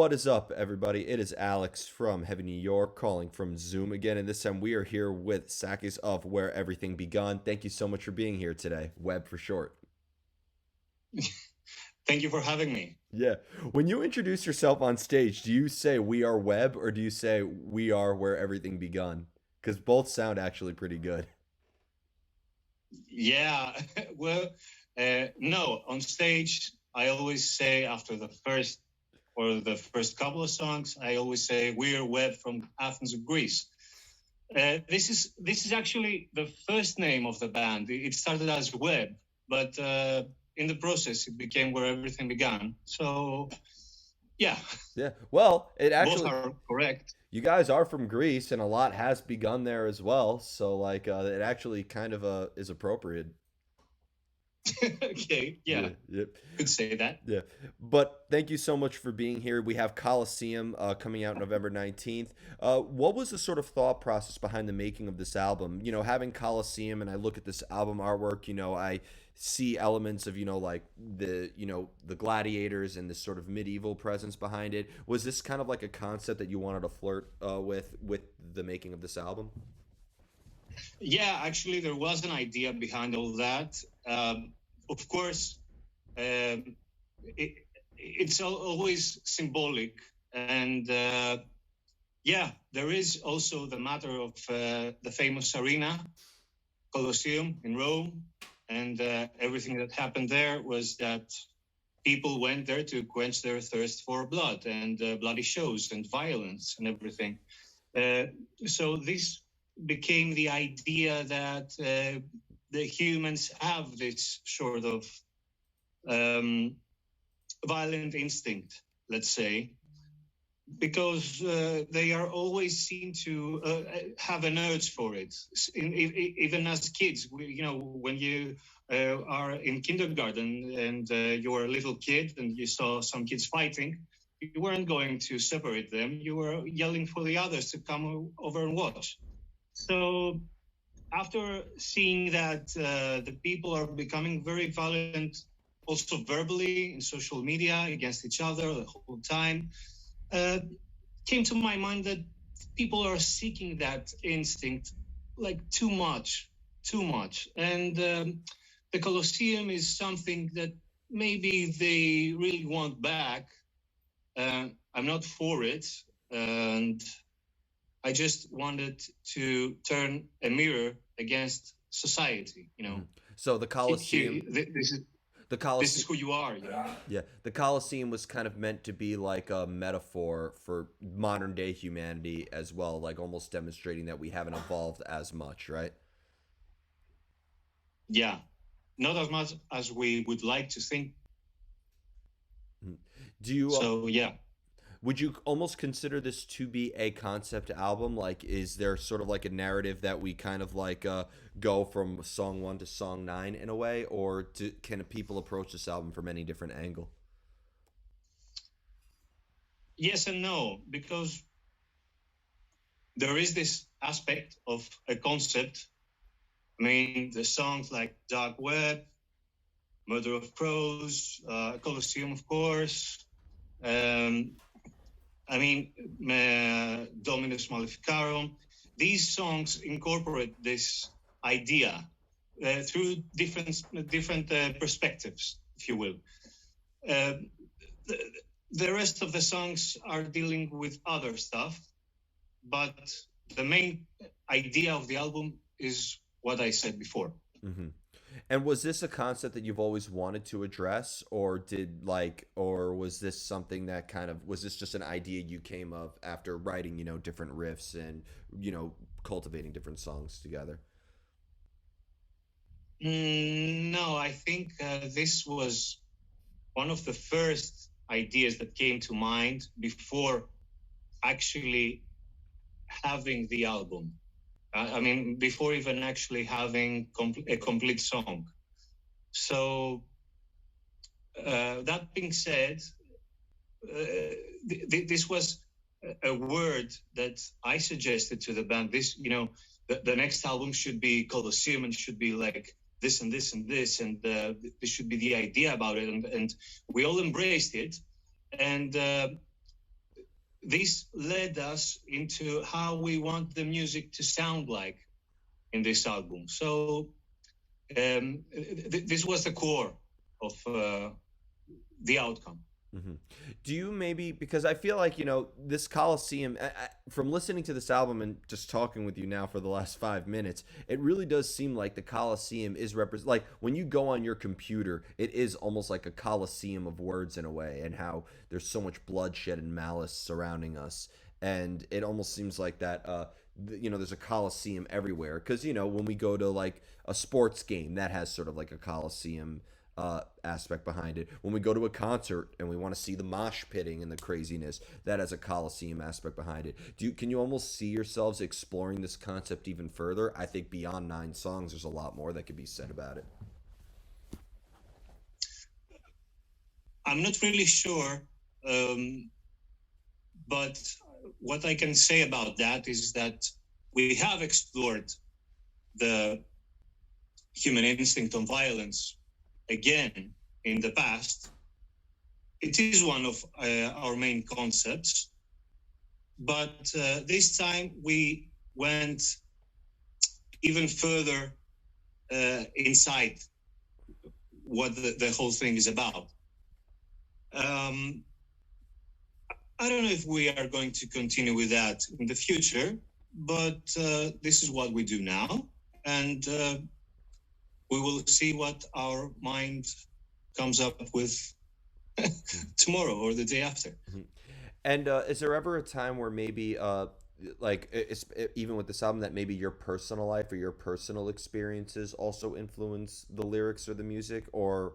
What is up, everybody? It is Alex from Heavy New York calling from Zoom again, and this time we are here with Sakis of Where Everything Begun. Thank you so much for being here today. Web for short. Thank you for having me. Yeah. When you introduce yourself on stage, do you say we are Web or do you say we are Where Everything Begun? Because both sound actually pretty good. Yeah, well, no, on stage, I always say after the first couple of songs, I always say we're Web from Athens of Greece. This is actually the first name of the band. It started as Web, but in the process, it became Where Everything Began. So, yeah, Yeah. Well, it both actually are correct. you guys are from Greece and a lot has begun there as well, so it actually kind of is appropriate. Okay, Yeah. yeah, Yep. could say that. Yeah, but thank you so much for being here. We have Colosseum coming out November 19th. What was the sort of thought process behind the making of this album? Having Colosseum and I look at this album artwork, I see elements of, like the gladiators and this sort of medieval presence behind it. Was this kind of like a concept that you wanted to flirt with the making of this album? Yeah, actually, there was an idea behind all that. Of course, um, it, it's always symbolic. And yeah, there is also the matter of the famous arena, Colosseum in Rome. And everything that happened there was that people went there to quench their thirst for blood and bloody shows and violence and everything. Uh, so this became the idea that the humans have this sort of um, violent instinct, let's say, because they are always seen to have an urge for it. Even as kids, when you are in kindergarten and you were a little kid and you saw some kids fighting, you weren't going to separate them. You were yelling for the others to come over and watch. So after seeing that the people are becoming very violent, also verbally in social media against each other the whole time, uh, came to my mind that people are seeking that instinct like too much. And the Colosseum is something that maybe they really want back. I'm not for it. And I just wanted to turn a mirror against society. So the Colosseum, This is the this is Colosseum, who you are. yeah, the Colosseum was kind of meant to be like a metaphor for modern day humanity as well, like almost demonstrating that we haven't evolved as much, right? Yeah, not as much as we would like to think. Mhm. Do you So yeah, would you almost consider this to be a concept album? Like, is there sort of like a narrative that we kind of go from song one to song nine in a way, or can people approach this album from any different angle? yes and no, because there is this aspect of a concept. I mean, the songs like Dark Web, Murder of Crows, Colosseum, of course. Um, I mean, Dominus Maleficarum. These songs incorporate this idea through different perspectives, if you will. Uh, the, the rest of the songs are dealing with other stuff, but the main idea of the album is what I said before. Hmm. And was this a concept that you've always wanted to address, or or was this something that was this just an idea you came of after writing, different riffs and, cultivating different songs together? No, I think this was one of the first ideas that came to mind before actually having the album. I mean, before even actually having a complete song. So, that being said, this was a word that I suggested to the band. The next album should be Colosseum and should be like this and this and this, and this should be the idea about it. And we all embraced it. And this led us into how we want the music to sound like in this album. So this was the core of the outcome. Hmm. Do you maybe, because I feel like, this Colosseum, from listening to this album and just talking with you now for the last 5 minutes, it really does seem like the Colosseum is like when you go on your computer, it is almost like a Colosseum of words in a way, and how there's so much bloodshed and malice surrounding us. And it almost seems like that, there's a Colosseum everywhere. Because, when we go to like a sports game, that has sort of like a Colosseum aspect behind it. When we go to a concert and we want to see the mosh pitting and the craziness, that has a Coliseum aspect behind it. Can you almost see yourselves exploring this concept even further? I think beyond 9 songs, there's a lot more that could be said about it. I'm not really sure, but what I can say about that is that we have explored the human instinct on violence again in the past. It is one of our main concepts, but this time we went even further inside what the whole thing is about. I don't know if we are going to continue with that in the future, but this is what we do now, and we will see what our mind comes up with tomorrow or the day after. Mhm. And is there ever a time where maybe, like, even with this album, that maybe your personal life or your personal experiences also influence the lyrics or the music, or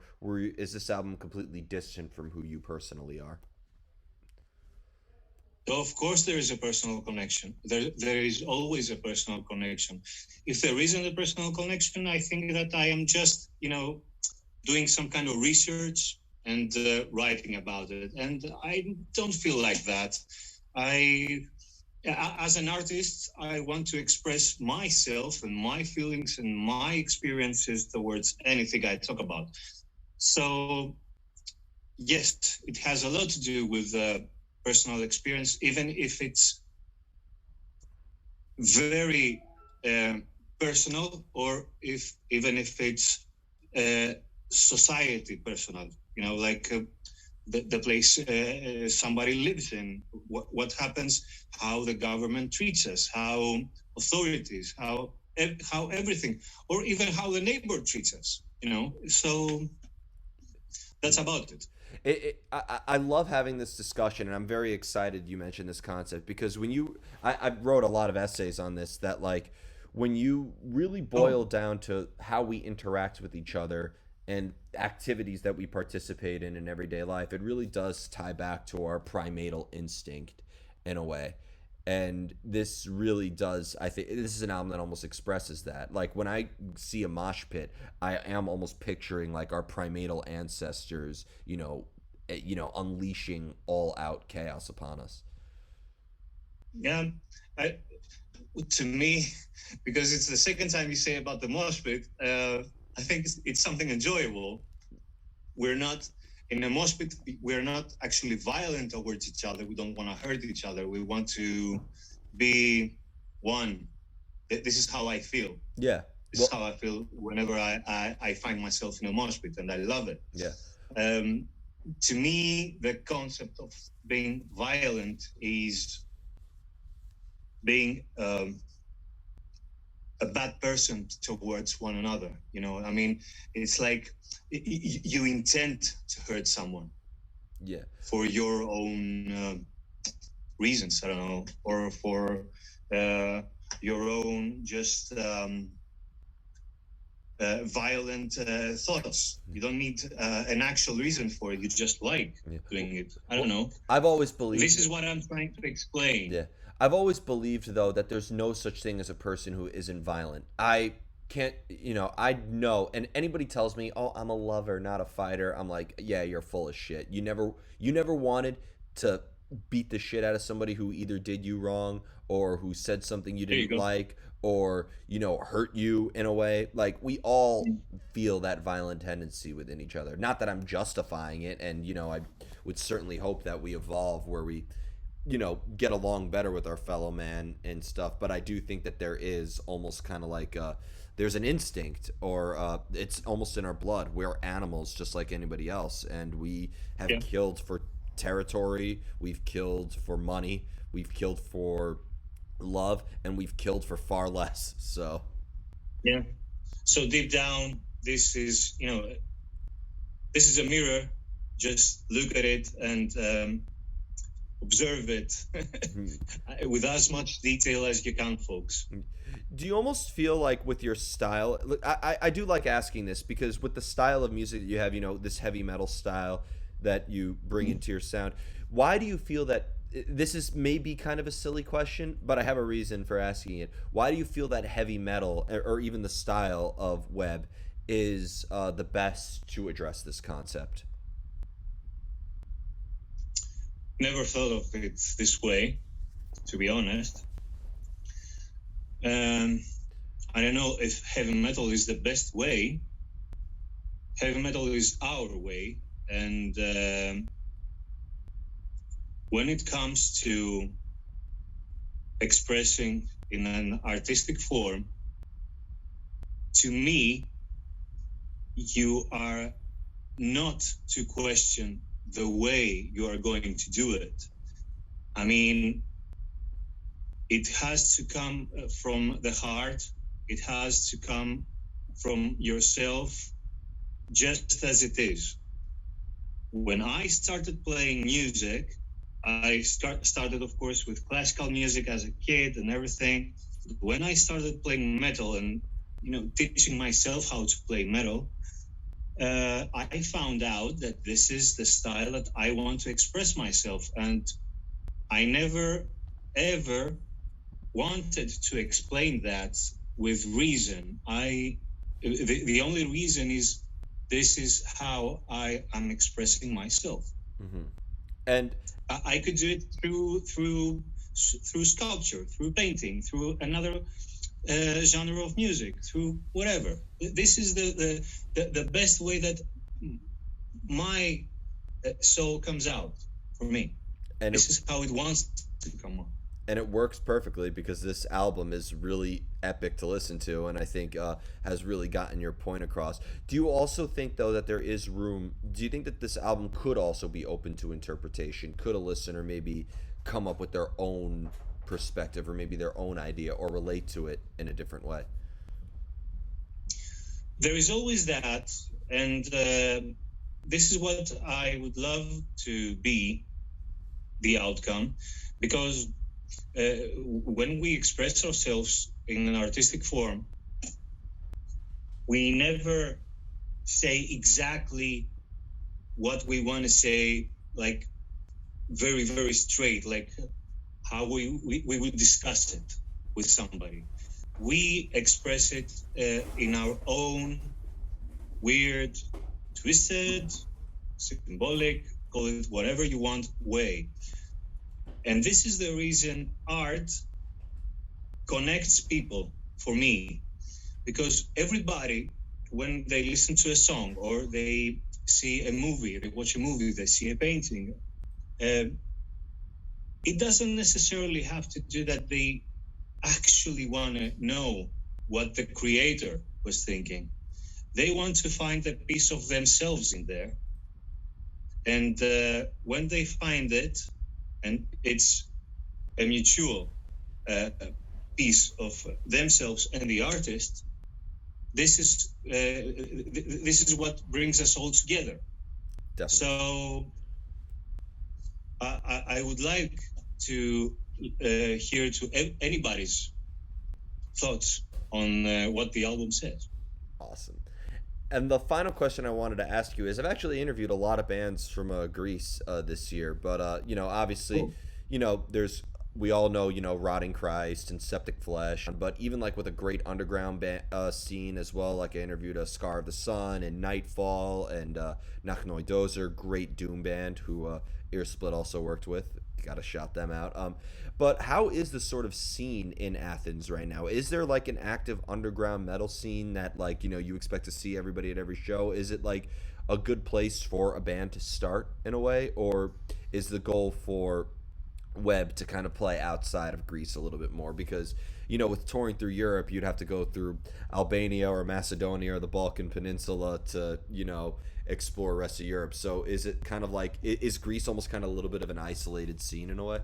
is this album completely distant from who you personally are? So of course, there is a personal connection. There is always a personal connection. If there isn't a personal connection, I think that I am just, doing some kind of research and writing about it. And I don't feel like that. I, as an artist, I want to express myself and my feelings and my experiences towards anything I talk about. So yes, it has a lot to do with personal experience, even if it's very personal, or even if it's society personal. Like the place somebody lives in, what happens, how the government treats us, how authorities, how everything, or even how the neighbor treats us. So that's about it. I love having this discussion, and I'm very excited you mentioned this concept, because I wrote a lot of essays on this, that like when you really boil Oh, down to how we interact with each other and activities that we participate in everyday life, it really does tie back to our primatal instinct in a way. And this really does, I think this is an album that almost expresses that. Like when I see a mosh pit, I am almost picturing like our primatal ancestors, unleashing all out chaos upon us. yeah. I, to me, because it's the second time you say about the mosh pit, I think it's something enjoyable. We're not in a mosh pit. We're not actually violent towards each other. We don't want to hurt each other. We want to be one. This is how I feel. Yeah. This is Well, how I feel whenever I find myself in a mosh pit, and I love it. yeah. Um, to me, the concept of being violent is being a bad person towards one another. I mean, it's like you intend to hurt someone Yeah. for your own reasons. I don't know, or for uh, your own just violent thoughts. You don't need an actual reason for it. You just like Yeah. doing it. I don't Well, know. I've always This believed. is what I'm trying to explain. Yeah. I've always believed, though, that there's no such thing as a person who isn't violent. I can't, I know, and anybody tells me, "Oh, I'm a lover, not a fighter." I'm like, "Yeah, you're full of shit. You never wanted to beat the shit out of somebody who either did you wrong, or who said something you There you didn't go. like, or, hurt you in a way." Like, we all feel that violent tendency within each other. Not that I'm justifying it, and, I would certainly hope that we evolve where we get along better with our fellow man and stuff. But I do think that there is almost kind of like there's an instinct, or it's almost in our blood. We're animals just like anybody else, and we have Yeah, killed for territory, we've killed for money, we've killed for love, and we've killed for far less. So yeah. So deep down, this is a mirror. Just look at it and observe it with as much detail as you can, folks. do you almost feel like with your style, look, I do like asking this because with the style of music that you have, this heavy metal style that you bring into your sound, why do you feel that this is maybe kind of a silly question, but I have a reason for asking it. Why do you feel that heavy metal, or even the style of Webb, is the best to address this concept? Never thought of it this way, to be honest. Um, I don't know if heavy metal is the best way. Heavy metal is our way, and when it comes to expressing in an artistic form, to me, you are not to question the way you are going to do it. I mean, it has to come from the heart, it has to come from yourself, just as it is. When I started playing music, started, of course, with classical music as a kid and everything. When I started playing metal and teaching myself how to play metal, I found out that this is the style that I want to express myself, and I never ever wanted to explain that with reason. The only reason is this is how I am expressing myself. Hmm. And I could do it through sculpture, through painting, through another genre of music, through whatever. This is the best way that my soul comes out for me. and it This is how it wants to come out. and it works perfectly because this album is really epic to listen to, and I think has really gotten your point across. Do you also think though that there is room? Do you think that this album could also be open to interpretation? Could a listener maybe come up with their own perspective, or maybe their own idea, or relate to it in a different way? There is always that, and this is what I would love to be the outcome, because when we express ourselves in an artistic form, we never say exactly what we want to say, like very, very straight, like how we would discuss it with somebody. We express it in our own weird, twisted, symbolic, call it whatever you want, way. And this is the reason art connects people for me, because everybody, when they listen to a song or they see a movie, they watch a movie, they see a painting, it doesn't necessarily have to do that they actually want to know what the creator was thinking. They want to find a piece of themselves in there. And when they find it, and it's a mutual piece of themselves and the artist, this is what brings us all together. Definitely. So I would like to hear to anybody's thoughts on what the album says. Awesome. And the final question I wanted to ask you is, I've actually interviewed a lot of bands from Greece this year, but obviously, Cool. there's we all know Rotting Christ and Septic Flesh, but even like with a great underground scene as well. Like I interviewed a Scar of the Sun and Nightfall and Nachnoi Dozer, great doom band who Earsplit also worked with. Got to shout them out. But how is the sort of scene in Athens right now? Is there like an active underground metal scene that like you expect to see everybody at every show? Is it like a good place for a band to start in a way, or is the goal for Webb to kind of play outside of Greece a little bit more because with touring through Europe you'd have to go through Albania or Macedonia or the Balkan Peninsula to explore the rest of Europe. So is it kind of like is Greece almost kind of a little bit of an isolated scene in a way?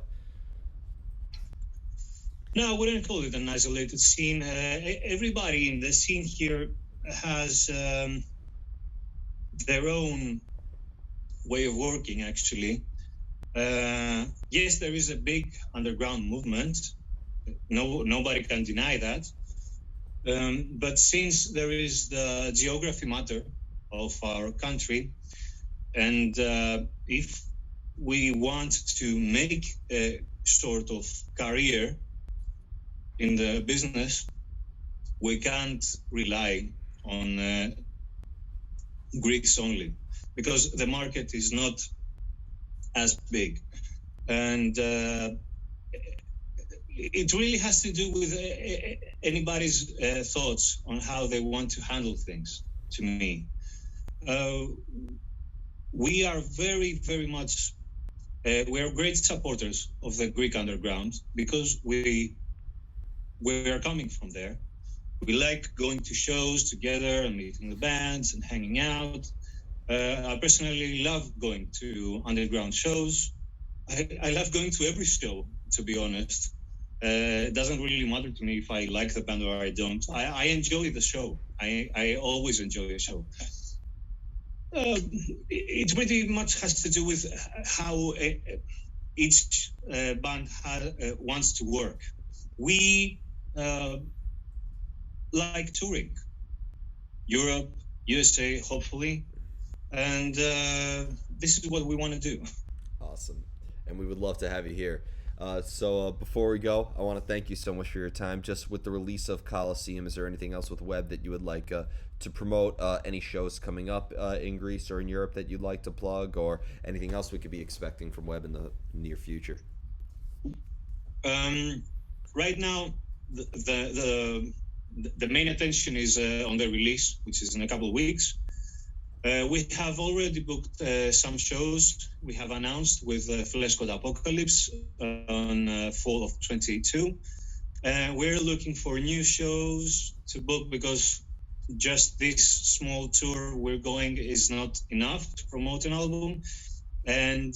No, I wouldn't call it an isolated scene. Everybody in the scene here has their own way of working, actually. Yes, there is a big underground movement. Nobody can deny that. But since there is the geography matter of our country, and if we want to make a sort of career in the business, we can't rely on Greeks only, because the market is not as big. And it really has to do with anybody's thoughts on how they want to handle things, to me. We are very, very much, we are great supporters of the Greek underground because we are coming from there. We like going to shows together and meeting the bands and hanging out. I personally love going to underground shows. I love going to every show, to be honest. It doesn't really matter to me if I like the band or I don't. I enjoy the show. I always enjoy a show. It pretty much has to do with how each band wants to work. We like touring, Europe, USA, hopefully, and this is what we want to do. Awesome. And we would love to have you here. So before we go, I want to thank you so much for your time. Just with the release of Colosseum, is there anything else with Webb that you would like to promote? Any shows coming up in Greece or in Europe that you'd like to plug, or anything else we could be expecting from Webb in the near future? Right now, the main attention is on the release, which is in a couple of weeks. We have already booked some shows. We have announced with Flesh God Apocalypse on fall of 22. We're looking for new shows to book because just this small tour we're going is not enough to promote an album. And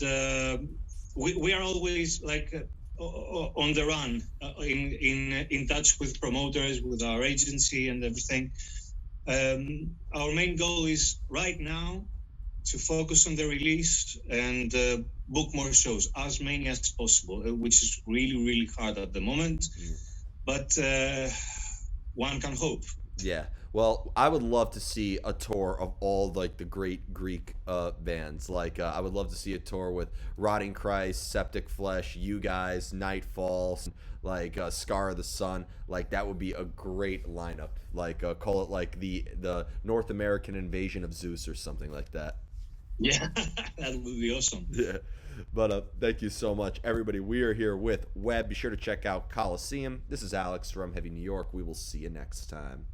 we are always like on the run, in touch with promoters, with our agency and everything. Our main goal is right now to focus on the release and book more shows, as many as possible, which is really, really hard at the moment. But one can hope. Yeah. Well, I would love to see a tour of all like the great Greek bands. Like I would love to see a tour with Rotting Christ, Septic Flesh, you guys, Nightfall, like Scar of the Sun. Like that would be a great lineup. Like call it like the North American invasion of Zeus or something like that. Yeah, that would be awesome. Yeah. But thank you so much, everybody. We are here with Webb. Be sure to check out Colosseum. This is Alex from Heavy New York. We will see you next time.